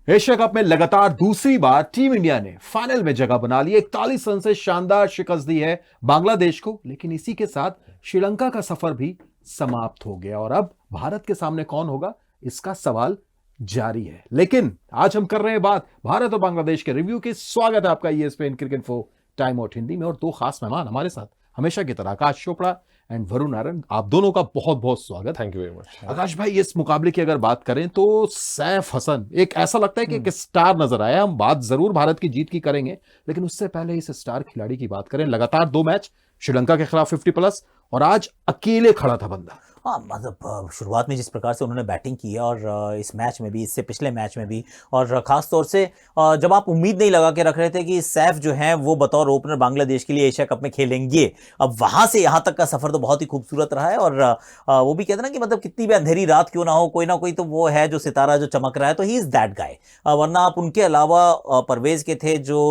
Asia cup में लगातार दूसरी बार टीम इंडिया ने फाइनल में जगह बना ली। 41 रन से शानदार शिकस्त दी है बांग्लादेश को, लेकिन इसी के साथ श्रीलंका का सफर भी समाप्त हो गया और अब भारत के सामने कौन होगा, इसका सवाल जारी है। लेकिन आज हम कर रहे हैं बात भारत और बांग्लादेश के रिव्यू की। स्वागत है आपका ESPN cricket info time out Hindi में, और दो खास मेहमान हमारे साथ हमेशा की तरह आकाश चोपड़ा एंड वरुण नारायण। आप दोनों का बहुत बहुत स्वागत। Thank you very much. Aakash भाई, इस मुकाबले की अगर बात करें तो सैफ हसन एक ऐसा लगता है कि एक स्टार नजर आया। हम बात जरूर भारत की जीत की करेंगे, लेकिन उससे पहले इस स्टार खिलाड़ी की बात करें। लगातार 2 मैच श्रीलंका के खिलाफ 50+ और आज अकेले खड़ा था बंदा। हाँ, मतलब शुरुआत में जिस प्रकार से उन्होंने बैटिंग की है और इस मैच में भी, इससे पिछले मैच में भी, और ख़ास तौर से जब आप उम्मीद नहीं लगा के रख रहे थे कि सैफ जो हैं वो बतौर ओपनर बांग्लादेश के लिए एशिया कप में खेलेंगे, अब वहाँ से यहाँ तक का सफ़र तो बहुत ही खूबसूरत रहा है। और वो भी कहते हैं ना कि मतलब कितनी भी अंधेरी रात क्यों ना हो, कोई ना कोई तो वो है जो सितारा जो चमक रहा है, तो ही इज़ दैट गाय। वरना आप उनके अलावा परवेज़ के थे जो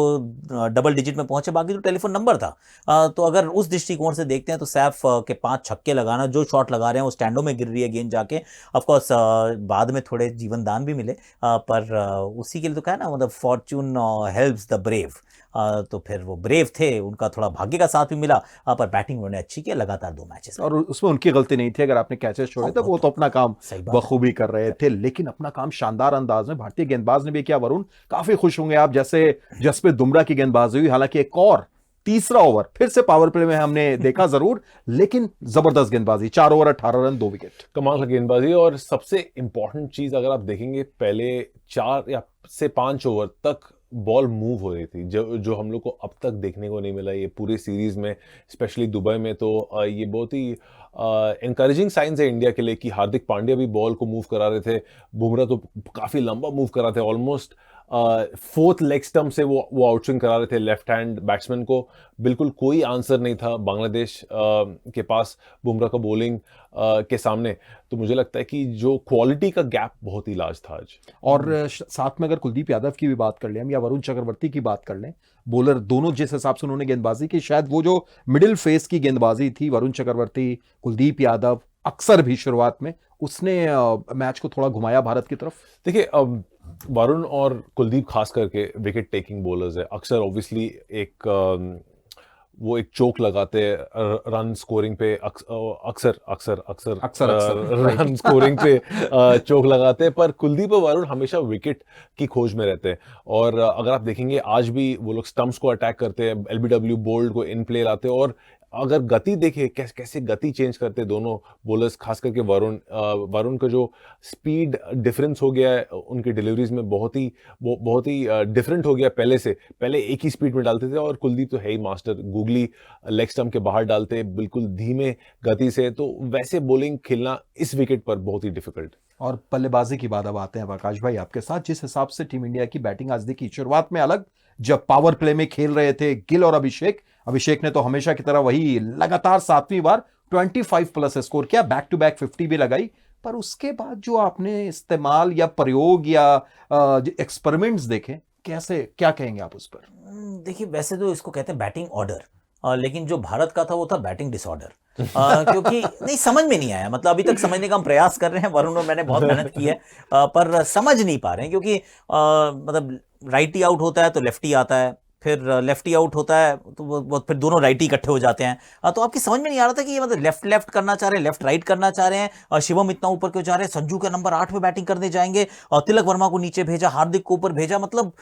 डबल डिजिट में पहुंचे, बाकी तो टेलीफोन नंबर था। तो अगर उस दृष्टिकोण से देखते हैं तो सैफ के 5 छक्के लगाना, जो शॉट लगा रहे हैं वो स्टैंडों में गिर रही है गेंद जाके। ऑफ कोर्स बाद में थोड़े जीवन दान भी मिले, पर उसी के लिए तो कहा ना, मतलब फॉर्च्यून हेल्प्स द ब्रेव। तो फिर वो ब्रेव थे, उनका थोड़ा भाग्य का साथ भी मिला, पर बैटिंग उन्होंने अच्छी की लगातार 2 मैचेस और उसमें उनकी गलती नहीं थी। अगर आपने कैचेस छोड़े तो वो तो अपना काम बखूबी कर रहे थे, लेकिन अपना काम शानदार अंदाज में भारतीय गेंदबाज ने भी किया। वरुण, काफी खुश होंगे आप जैसे जसप्रीत बुमराह की गेंदबाजी हुई। हालांकि एक और तीसरा ओवर फिर से पावर प्ले में हमने देखा जरूर, लेकिन जबरदस्त गेंदबाजी। 4 ओवर 18 रन 2 विकेट, कमाल की गेंदबाजी। और सबसे इंपॉर्टेंट चीज अगर आप देखेंगे, पहले 4 या से 5 ओवर तक बॉल मूव हो रही थी, जो हम लोग को अब तक देखने को नहीं मिला ये पूरी सीरीज में, स्पेशली दुबई में। तो ये बहुत ही एनकरेजिंग साइंस है इंडिया के लिए कि हार्दिक पांड्या भी बॉल को मूव करा रहे थे, बुमराह तो काफी लंबा मूव करा थे, ऑलमोस्ट 4th लेग स्टंप से वो आउटस्विंग करा रहे थे लेफ्ट हैंड बैट्समैन को। बिल्कुल कोई आंसर नहीं था बांग्लादेश के पास बुमराह का बॉलिंग के सामने। तो मुझे लगता है कि जो क्वालिटी का गैप बहुत ही लार्ज था आज। और साथ में अगर कुलदीप यादव की भी बात कर लें हम, या वरुण चक्रवर्ती की बात कर लें, बॉलर दोनों जिस हिसाब से उन्होंने गेंदबाजी की, शायद वो जो मिडिल फेस की गेंदबाजी थी वरुण चक्रवर्ती, कुलदीप यादव, अक्सर भी शुरुआत में उसने मैच को थोड़ा घुमाया भारत की तरफ। देखिए, वरुण और कुलदीप खास करके विकेट टेकिंग बॉलर्स है। अक्सर ऑब्वियसली वो एक चोक लगाते हैं रन स्कोरिंग पे, अक्सर रन स्कोरिंग पे चोक लगाते हैं, पर कुलदीप और वरुण हमेशा विकेट की खोज में रहते हैं। और अगर आप देखेंगे आज भी वो लोग स्टंप्स को अटैक करते हैं, LBW बोल्ड को इन प्ले लाते हैं। और अगर गति देखें कैसे गति चेंज करते दोनों बॉलर्स, खास करके वरुण का जो स्पीड डिफरेंस हो गया है उनकी डिलीवरीज में, बहुत ही डिफरेंट हो गया पहले से। पहले एक ही स्पीड में डालते थे, और कुलदीप तो है ही मास्टर, गूगली लेग स्टंप के बाहर डालते बिल्कुल धीमे गति से। तो वैसे बॉलिंग खेलना इस विकेट पर बहुत ही डिफिकल्ट। और बल्लेबाजी की बात अब आते हैं आकाश भाई आपके साथ। जिस हिसाब से टीम इंडिया की बैटिंग आज देखी, शुरुआत में अलग, जब पावर प्ले में खेल रहे थे गिल और अभिषेक ने तो हमेशा की तरह वही लगातार 7वीं बार 25+ स्कोर किया, बैक टू बैक 50 भी लगाई। पर उसके बाद जो आपने इस्तेमाल या प्रयोग या एक्सपेरिमेंट्स देखे, कैसे, क्या कहेंगे आप उस पर? देखिए, वैसे तो इसको कहते हैं बैटिंग ऑर्डर, लेकिन जो भारत का था वो था बैटिंग डिसऑर्डर। क्योंकि नहीं, समझ में नहीं आया। मतलब अभी तक समझने का हम प्रयास कर रहे हैं, वरुण और मैंने बहुत मेहनत की है, पर समझ नहीं पा रहे हैं। क्योंकि मतलब राइटी आउट होता है तो लेफ्टी आता है, फिर लेफ्टी आउट होता है तो वो फिर दोनों राइटी इकट्ठे हो जाते हैं। तो आपकी समझ में नहीं आ रहा था कि ये मतलब लेफ्ट करना चाह रहे हैं, लेफ्ट राइट करना चाह रहे हैं। शिवम इतना ऊपर क्यों जा रहे हैं, संजू का नंबर 8 पे बैटिंग करने जाएंगे, और तिलक वर्मा को नीचे भेजा, हार्दिक को ऊपर भेजा। मतलब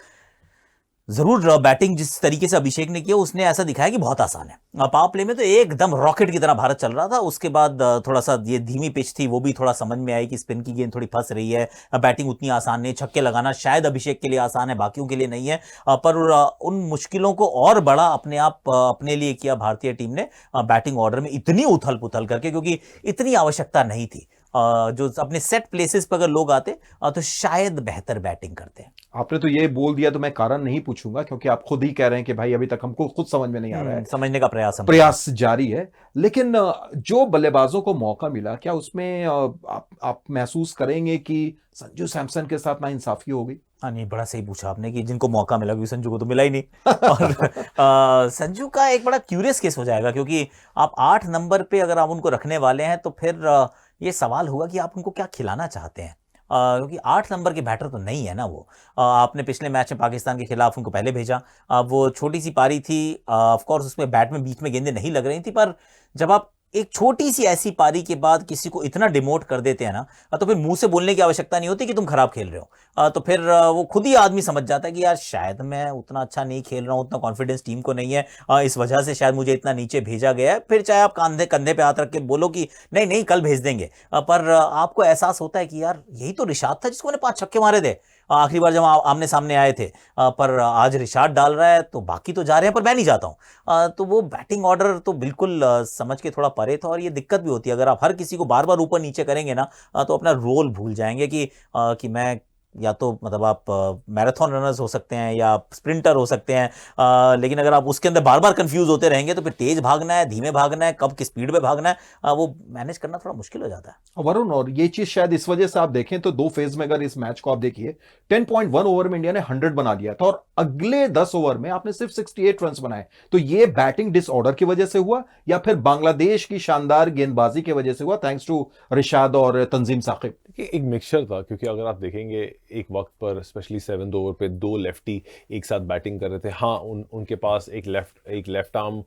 जरूर बैटिंग जिस तरीके से अभिषेक ने किया, उसने ऐसा दिखाया कि बहुत आसान है। पावर प्ले में तो एकदम रॉकेट की तरह भारत चल रहा था। उसके बाद थोड़ा सा ये धीमी पिच थी, वो भी थोड़ा समझ में आई कि स्पिन की गेंद थोड़ी फंस रही है, बैटिंग उतनी आसान नहीं। छक्के लगाना शायद अभिषेक के लिए आसान है, बाकियों के लिए नहीं है। पर उन मुश्किलों को और बड़ा अपने लिए किया भारतीय टीम ने बैटिंग ऑर्डर में इतनी उथल पुथल करके, क्योंकि इतनी आवश्यकता नहीं थी। जो अपने सेट प्लेसेस पर अगर लोग आते तो शायद बेहतर बैटिंग करते हैं। आपने तो ये बोल दिया तो मैं कारण नहीं पूछूंगा, क्योंकि आप खुद ही कह रहे हैं कि भाई अभी तक हमको खुद समझ में नहीं आ रहा है। समझने का प्रयास जारी है। लेकिन जो बल्लेबाजों को मौका मिला, क्या उसमें आप महसूस करेंगे कि संजू सैमसन के साथ नाइंसाफी हो गई? हाँ, नहीं, बड़ा सही पूछा आपने कि जिनको मौका मिला, क्योंकि संजू को तो मिला ही नहीं। और संजू का एक बड़ा क्यूरियस केस हो जाएगा, क्योंकि आप 8 नंबर पे अगर आप उनको रखने वाले हैं तो फिर ये सवाल होगा कि आप उनको क्या खिलाना चाहते हैं। क्योंकि 8 नंबर के बैटर तो नहीं है ना वो। आपने पिछले मैच में पाकिस्तान के खिलाफ उनको पहले भेजा, वो छोटी सी पारी थी, ऑफ कोर्स उसमें बैट में बीच में गेंदें नहीं लग रही थी, पर जब आप एक छोटी सी ऐसी पारी के बाद किसी को इतना डिमोट कर देते हैं ना, तो फिर मुंह से बोलने की आवश्यकता नहीं होती कि तुम खराब खेल रहे हो। तो फिर वो खुद ही आदमी समझ जाता है कि यार शायद मैं उतना अच्छा नहीं खेल रहा हूं, उतना कॉन्फिडेंस टीम को नहीं है, इस वजह से शायद मुझे इतना नीचे भेजा गया है। फिर चाहे आप कंधे कंधे पे हाथ रख के बोलो कि नहीं नहीं कल भेज देंगे, पर आपको एहसास होता है कि यार यही तो रिशाद था जिसको मैंने 5 छक्के मारे थे आखिरी बार जब आमने सामने आए थे, पर आज रिशाद डाल रहा है तो बाकी तो जा रहे हैं पर मैं नहीं जाता हूं। तो वो बैटिंग ऑर्डर तो बिल्कुल समझ के थोड़ा परे था, और ये दिक्कत भी होती है अगर आप हर किसी को बार बार ऊपर नीचे करेंगे ना, तो अपना रोल भूल जाएंगे कि मैं या तो मतलब आप मैराथन रनर्स हो सकते हैं या स्प्रिंटर हो सकते हैं, लेकिन अगर आप उसके अंदर बार बार कंफ्यूज होते रहेंगे तो फिर तेज भागना है, धीमे भागना है, कब किस स्पीड में भागना है, वो मैनेज करना थोड़ा मुश्किल हो जाता है। वरुण, और ये चीज शायद इस वजह से आप देखें तो 2 फेज में अगर इस मैच को आप देखिए, 10.1 ओवर में इंडिया ने 100 बना लिया था और अगले 10 ओवर में आपने सिर्फ 68 रन बनाए। तो ये बैटिंग डिसऑर्डर की वजह से हुआ या फिर बांग्लादेश की शानदार गेंदबाजी की वजह से हुआ, थैंक्स टू रिशाद और तंजीम साकिब? एक मिक्सचर था, क्योंकि अगर आप देखेंगे एक वक्त पर स्पेशली 7th ओवर पे 2 लेफ्टी एक साथ बैटिंग कर रहे थे। हाँ, उनके पास एक लेफ्ट आर्म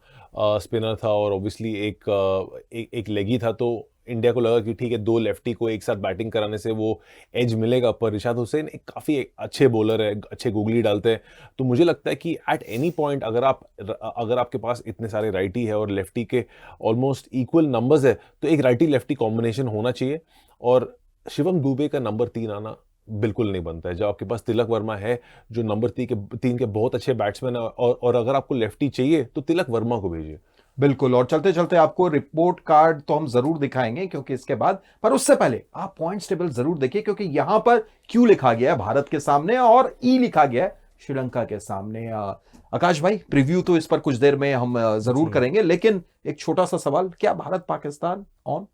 स्पिनर था और ऑब्वियसली एक लेगी था, तो इंडिया को लगा कि ठीक है 2 लेफ्टी को एक साथ बैटिंग कराने से वो एज मिलेगा। पर रिशाद हुसैन एक काफ़ी अच्छे बॉलर है, अच्छे गूगली डालते हैं। तो मुझे लगता है कि एट एनी पॉइंट अगर आपके पास इतने सारे राइटी है और लेफ्टी के ऑलमोस्ट इक्वल नंबर्स है, तो एक राइटी लेफ्टी कॉम्बिनेशन होना चाहिए। और शिवम दुबे का नंबर 3 आना बिल्कुल नहीं बनता है। जब आपके पास तिलक वर्मा है जो नंबर 3 के बहुत अच्छे बैट्समैन है, और अगर आपको लेफ्टी चाहिए तो तिलक वर्मा को भेजिए। बिल्कुल, और चलते चलते आपको रिपोर्ट कार्ड तो हम जरूर दिखाएंगे क्योंकि इसके बाद, पर उससे पहले आप पॉइंट्स टेबल जरूर देखिए, क्योंकि यहां पर क्यू लिखा गया है भारत के सामने और ई लिखा गया है श्रीलंका के सामने। आकाश भाई, प्रीव्यू तो इस पर कुछ देर में हम जरूर करेंगे, लेकिन एक छोटा सा सवाल, क्या भारत पाकिस्तान ऑन?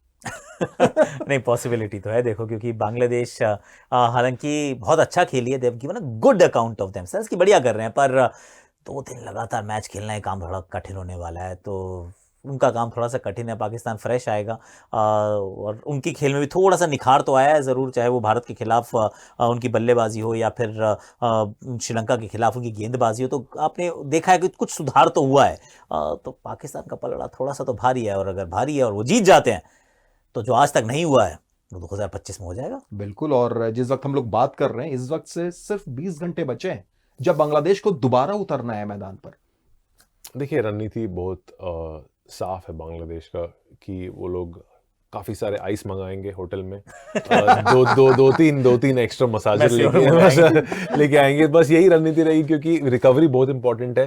नहीं, पॉसिबिलिटी तो है देखो, क्योंकि बांग्लादेश हालांकि बहुत अच्छा खेली है, they given a good account of themselves की, बढ़िया कर रहे हैं, पर 2 दिन लगातार मैच खेलना है, काम थोड़ा कठिन होने वाला है। तो उनका काम थोड़ा सा कठिन है, पाकिस्तान फ्रेश आएगा, और उनकी खेल में भी थोड़ा सा निखार तो आया है ज़रूर, चाहे वो भारत के खिलाफ उनकी बल्लेबाजी हो या फिर श्रीलंका के खिलाफ उनकी गेंदबाजी हो, तो आपने देखा है कि कुछ सुधार तो हुआ है। तो पाकिस्तान का पलड़ा थोड़ा सा तो भारी है, और अगर भारी है और वो जीत जाते हैं तो जो आज तक नहीं हुआ है वो 2025 में हो जाएगा। बिल्कुल, और जिस वक्त हम लोग बात कर रहे हैं इस वक्त से सिर्फ 20 घंटे बचे हैं जब बांग्लादेश को दोबारा उतरना है मैदान पर। देखिए, रणनीति बहुत साफ है बांग्लादेश का कि वो लोग काफी सारे आइस मंगाएंगे होटल में, दो तीन एक्स्ट्रा मसाजर लेके आएंगे। बस यही रणनीति रहेगी, क्योंकि रिकवरी बहुत इंपॉर्टेंट है।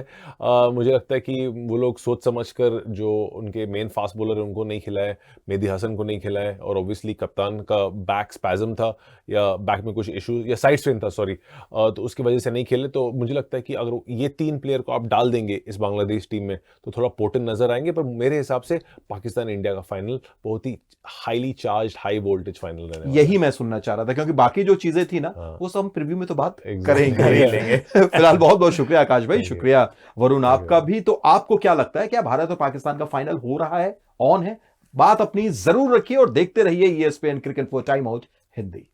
मुझे लगता है कि वो लोग सोच समझकर जो उनके मेन फास्ट बॉलर है उनको नहीं खिलाए, मेहदी हसन को नहीं खिलाए, और ऑब्वियसली कप्तान का बैक स्पैज्म था या बैक में कुछ इशू या साइड स्ट्रेन था, सॉरी, तो उसकी वजह से नहीं खेले। तो मुझे लगता है कि अगर ये 3 प्लेयर को आप डाल देंगे इस बांग्लादेश टीम में तो थोड़ा पोटेंट नजर आएंगे। पर मेरे हिसाब से पाकिस्तान इंडिया का फाइनल बहुत ही highly charged, high voltage final रहने वाला है। यही मैं सुनना चाह रहा था, क्योंकि बाकी जो चीजें थी ना, वो सब हम प्रीव्यू में तो बात करेंगे लेंगे। फिलहाल बहुत बहुत शुक्रिया आकाश भाई, शुक्रिया वरुण आपका भी। तो आपको क्या लगता है, क्या भारत और पाकिस्तान का फाइनल हो रहा है, ऑन है? बात अपनी जरूर रखिए और देखते रहिए ESPN cricket for time out Hindi.